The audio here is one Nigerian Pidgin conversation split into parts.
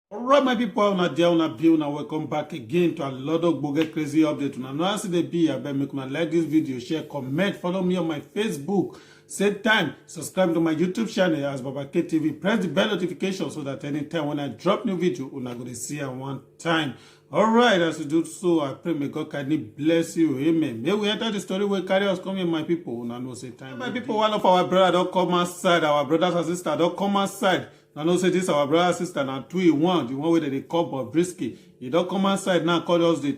Alright, my people, una there, una be, una welcome back again to a lot of Boge crazy update. Una know as they be, I bet make una like this video, share, comment, follow me on my Facebook, same time, subscribe to my YouTube channel as Baba K TV, press the bell notification so that anytime when I drop new video, una go to see at one time. Alright, as you do so, I pray may God kindly bless you. Amen. May we enter the story where carry us coming, my people. Una know say time. My people, one of our brother don't come outside, our brothers and sisters don't come outside. I know say this our brother sister now 2 in 1, the one where they call Bobrisky. He don't come outside now call us the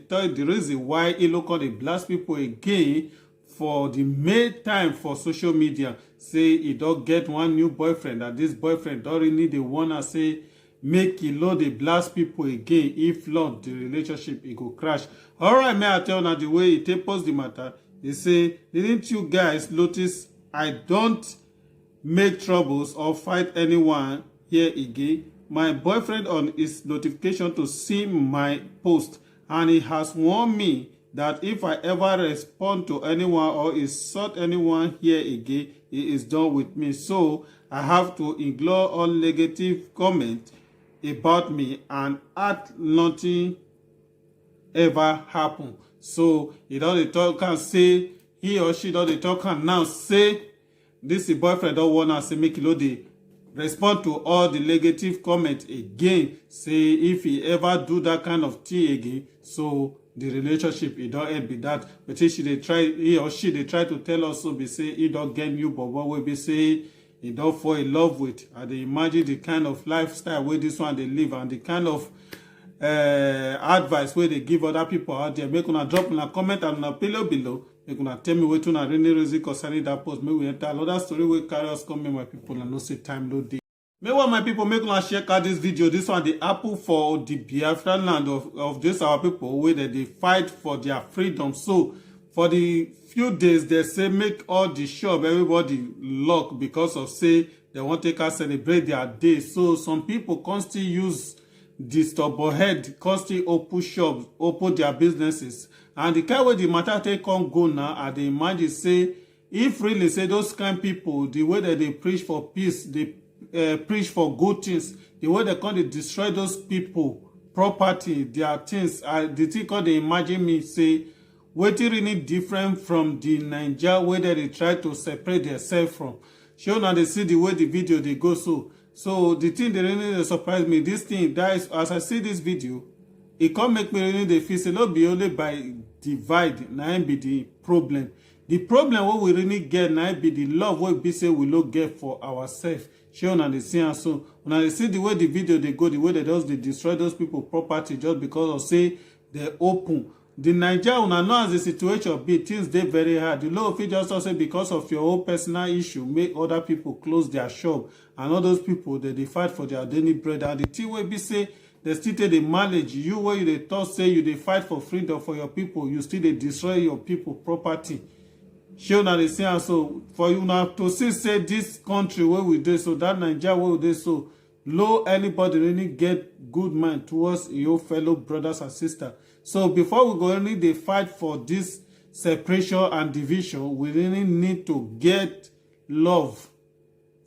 reason why he look on the blast people again for the main time for social media. Say he don't get one new boyfriend, that this boyfriend don't really the one I say make he load the blast people again. If not, the relationship it go crash. Alright, may I tell now the way he tapos the matter. He say, didn't you guys notice I don't make troubles or fight anyone here again? My boyfriend on his notification to see my post, and he has warned me that if I ever respond to anyone or insult anyone here again, he is done with me. So I have to ignore all negative comments about me and act nothing ever happen. So he don't talk and say he or she don't talk and now say this boyfriend don't want to say make it respond to all the negative comments again. Say if he ever do that kind of thing again, so the relationship it don't end with that. But he or she they try to tell us so be say he don't get new bobo will be say he don't fall in love with. And they imagine the kind of lifestyle where this one they live and the kind of advice where they give other people out there. Make una drop in a comment and una below. You're gonna tell me what to really reason concerning that post. May we enter another story where carry us coming, my people, and no say time no day. May one my people make una check out this video. This one the apple for the Biafran land of this our people where they fight for their freedom. So for the few days they say make all the shop everybody lock because of say they want to take us celebrate their day. So some people constantly use this stubborn head, constantly open shops, open their businesses. And the kind where the matter take on go now, and they imagine say, if really say those kind people, the way that they preach for peace, they preach for good things, the way they come to destroy those people, property, their things, the thing called they imagine me say, what really different from the Nigeria way that they try to separate themselves from. Sure now they see the way the video they go so. So the thing that really surprised me, this thing, that is, as I see this video, it can't make me really the feel say not be only by divide now be the problem. The problem what we really get now be the love what we say we not get for ourselves. Sure and they see and so when they see the way the video they go, the way they destroy those people property just because of say they open. The Nigeria una know as the situation be things they very hard. You know if you just say because of your own personal issue make other people close their shop and all those people they fight for their daily bread and the thing will be say they still take the manage you where you they thought say you they fight for freedom for your people, you still they destroy your people property. Sure now they say and so for you now to see say this country where we do so that Nigeria where we do so low anybody really get good mind towards your fellow brothers and sisters. So before we go really they fight for this separation and division, we really need to get love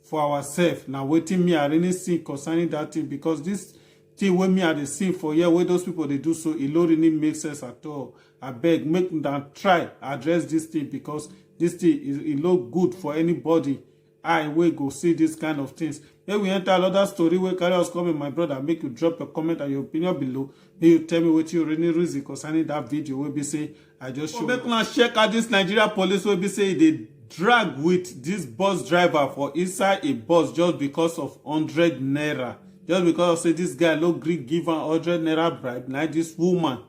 for ourselves. Now waiting me I really see concerning that thing because this thing when me are the scene for here where those people they do so it don't really make sense at all. I beg make them try address this thing because this thing is it look good for anybody. I will go see this kind of things. Then we enter another story where carry us coming, my brother. Make you drop your comment and your opinion below. May you tell me what you really reason concerning that video. Will be say I just show. Make una check out this Nigeria police will be say they drag with this bus driver for inside a bus just because of 100 naira. Just because of say this guy no gree give am 100 naira bribe. Now this woman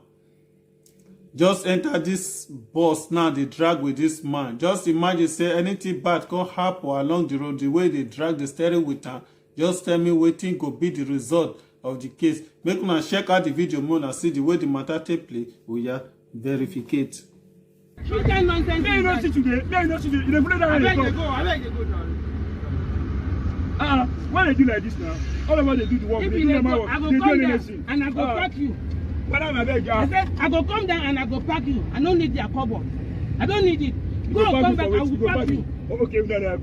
just enter this bus now they drag with this man. Just imagine say anything bad can happen along the road the way they drag the steering with her. Just tell me wetin go be the result of the case. Make una check out the video more and see the way the matter take place. We are verificate. You can't nonsense. May you not see today. May you not see today. You don't I beg you go. I beg you go now. Why they do like this now? All of us they do the work. If they do the work. I go come down and I go pack you. Madam, I beg you. I said, I go come down and I go pack you. I don't need their cover. I don't need it. Go come back, I will pack you. Okay, no.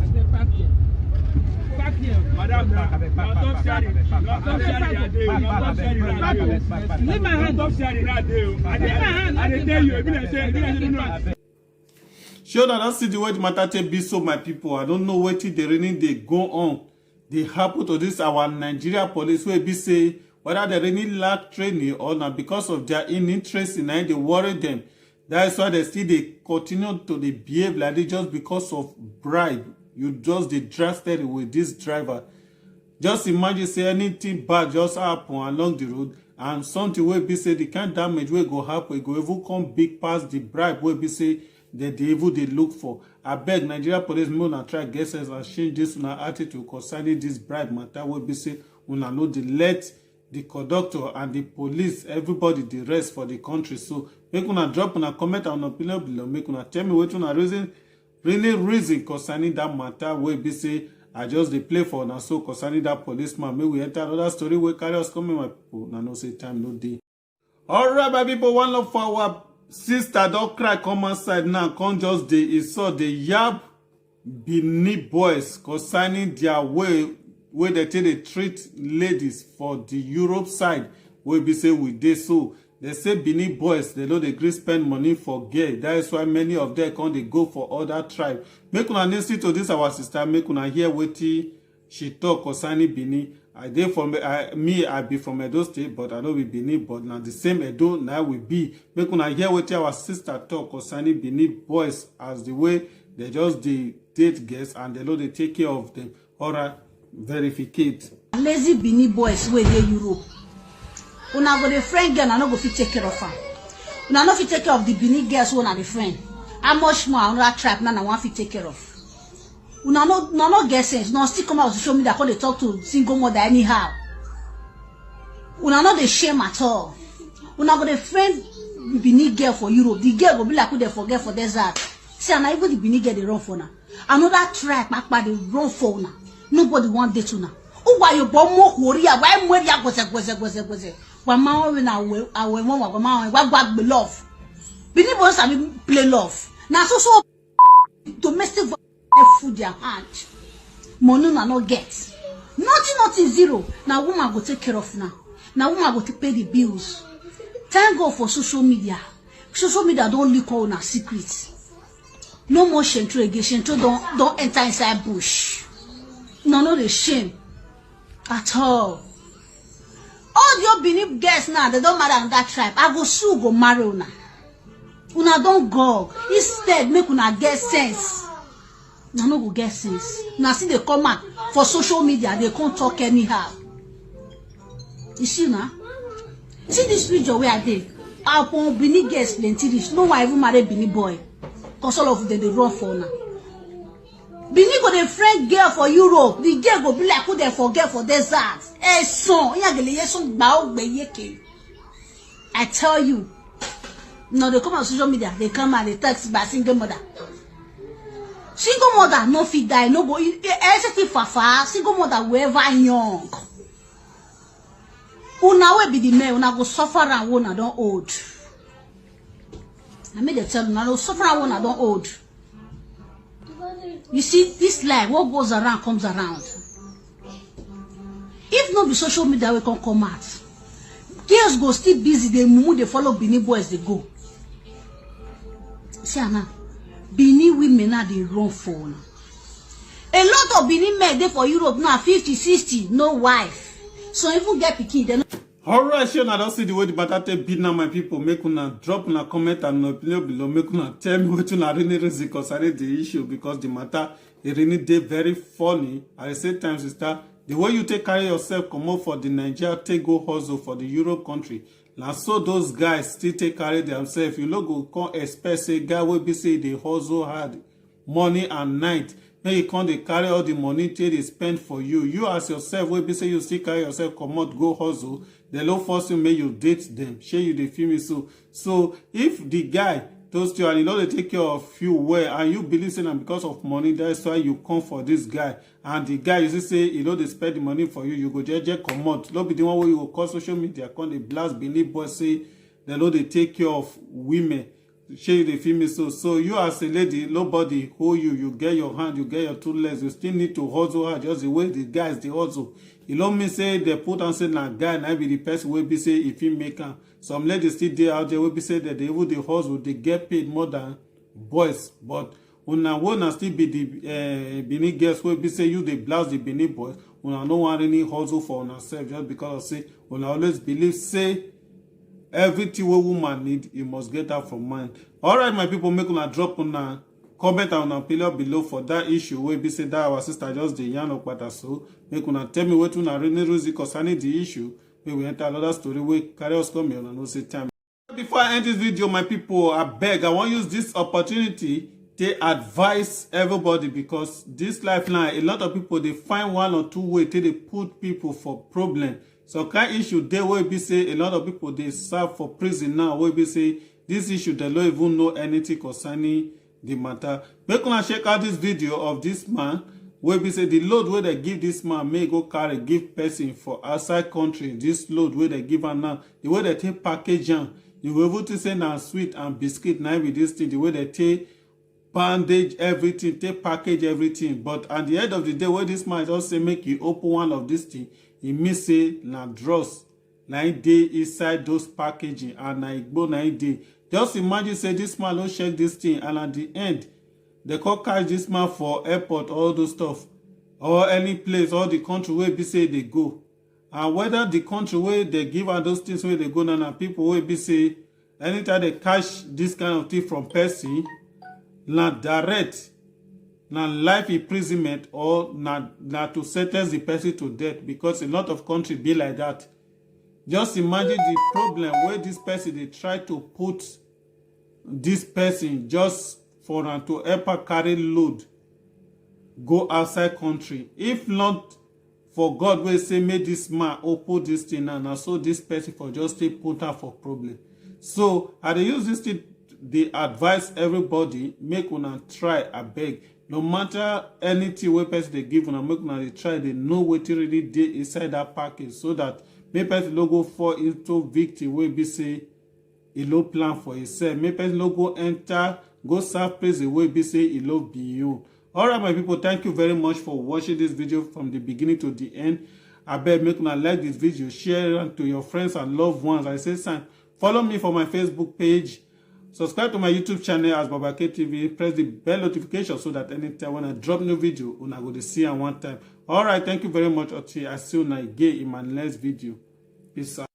I said, pack here. Pack here. Madam, Leave my hand. Sure that I see the way the matter take be so, my people. I don't know what they really they go on. They happen to this our Nigeria police where be say whether they really lack training or not because of their interest in it, they worry them. That is why they still they continue to they behave like they just because of bribe. You just they drafted with this driver. Just imagine say anything bad just happen along the road and something will be say the kind of damage will go happen, go even come big past the bribe will be say that the evil they look for. I beg Nigeria police may not try get sense and change this una attitude concerning this bribe matter will be say una know the let the conductor and the police, everybody the rest for the country. So make una drop una comment and opinion below. Make una tell me what una reason concerning that matter will be say I just dey play for now. So concerning that policeman, may we enter another story where carry us coming, my people. Now no say time no day. All right, my people, one love for our sister don't cry come outside now. Come just dey e saw the yab Benin boys concerning their way they take dey treat ladies for the Europe side. Wey be say we dey so. They say Benin boys, they know they gree spend money for gay. That is why many of them come they go for other tribe. Make una listen to this our sister. Make una hear wetin she talk concerning Benin. I be from Edo State, but I know we Benin, but now the same Edo now we be. Make una hear wetin our sister talk concerning Benin boys as the way they just dey date girls and they know they take care of them. Alright, verificate. Lazy Benin boys wey dey Europe. Una go the friend girl, una no go fit take care of her. Una no fit take care of the Benin girls who una the friend. How much more another tribe now one fit take care of? Una no get sense. Una still come out to show me that how they talk to single mother anyhow. Una no dey shame at all. Una go the friend Benin girl for Europe. The girl go be like who they forget for desert. See, and even the Benin girl they run for now. Another tribe back they run for now. Nobody want date una. Why you bomb more Korea? Why more ya goze? Wama we na we wama we be love. Benin boys have play love. Now so domestic food their hand. Money na not get. Nothing zero. Now woman go take care of now. Now woman go to pay the bills. Thank God for social media. Social media don't leak all our secrets. No more shentro again. Shentro don't enter inside bush. No the shame at all. All your Benin girls now, they don't matter on that tribe. I go sue, go marry una. Una don't go. Instead, make una get sense. Una no go get sense. Now see they come out for social media, they can't talk anyhow. You see now? See this picture where I did. Our Benin girls plenty rich. No one even marry Benin boy. Cause all of them they run for now. Benin go the friend girl for Europe. The girl go be like who they forget for desert. I tell you. No, they come on social media. They come and they text by single mother. Single mother no fit die. No go. Fafa. Single mother whoever young. Una we be the man. Una go suffer and una don't old. I made them tell you. Una go suffer and una don't old. You see, this life, what goes around comes around. If not the social media, we can come out. Girls go still busy, they move, they follow Benin boys, they go. See now, Benin women now they run for now. A lot of Benin men they for Europe now, 50, 60, no wife. So even get pikin, they not. Alright, sure, I don't see the way the matter take beat now, my people. Make una drop una comment and opinion below. Make una tell me what una really reason concerning the issue because the matter it really did very funny. At the same time, sister, the way you take carry yourself, come up for the Nigeria, take go hustle for the Europe country. Now, so those guys still take carry themselves. You no go come expect say guy will be say they hustle hard, morning and night. Then you can't they carry all the money till they spend for you. You as yourself will be say you still carry yourself, come out, go hustle. They don't force you, make you date them. Share you the film so. So if the guy toast you and you know they take care of you well and you believe in them because of money, that's why you come for this guy. And the guy you say you know they spend the money for you, you go just come out. Don't be the one where you go call social media, come they blast Benin boys say they know they take care of women. shey you dey feel me. So you as a lady, nobody hold you. You get your hand, you get your 2 legs. You still need to hustle hard just the way the guys dey hustle. You know me say they put am say na guy na be the person wey be say if he make am. Some ladies still dey out there wey be say that they even dey hustle, they get paid more than boys. But una still be the Benin girls wey be say you dey blouse the Benin boys. Una no wan really hustle for una sef just because of say una always believe say everything wey woman need, you must get that from man. Alright, my people, make una drop una comment and una opinion below for that issue wey be say that our sister just dey yarn okpata. So make una tell me wetin una really reason concerning the issue. Make we enter another story wey carry us come here. Una no say time. Before I end this video, my people, I beg, I wan use this opportunity to advise everybody, because this life now, a lot of people they find 1 or 2 ways to they put people for problem. So kind issue they will be say a lot of people they serve for prison now. Will be say this issue they don't even know anything concerning the matter. Make una check out this video of this man. Will be say the load where they give this man may go carry give person for outside country. This load where they give am now, the way they take package am, you will able to say now sweet and biscuit now with this thing. The way they take bandage everything, take package everything. But at the end of the day, where this man just say make you open one of this thing, he may say na drugs na dey inside those packaging and na igbo na dey. Just imagine say this man don't check this thing, and at the end they call catch this man for airport, all those stuff, or any place, or the country where be say they go. And whether the country where they give out those things where they go now, people will be say anytime they catch this kind of thing from person, na direct, na life imprisonment, or na to sentence the person to death, because a lot of countries be like that. Just imagine the problem where this person they try to put this person just for them to help her carry load go outside country. If not for God will say make this man open this thing, and so this person for just stay put her for problem. So I dey use this thing, they advise everybody, make una try, abeg, no matter anything wey person they give una, make una dey try, they know wetin really dey inside that package, so that make person no go fall into victim wey be say e no plan for himself. Make person no go enter, go serve prison wey be say e no be you. Alright, my people, thank you very much for watching this video from the beginning to the end. Abeg, make una like this video, share it to your friends and loved ones. I say sign, follow me for my Facebook page, subscribe to my YouTube channel as Baba K TV, press the bell notification so that anytime when I drop new video, una go to see am one time. Alright, thank you very much. I see you again in my next video. Peace out.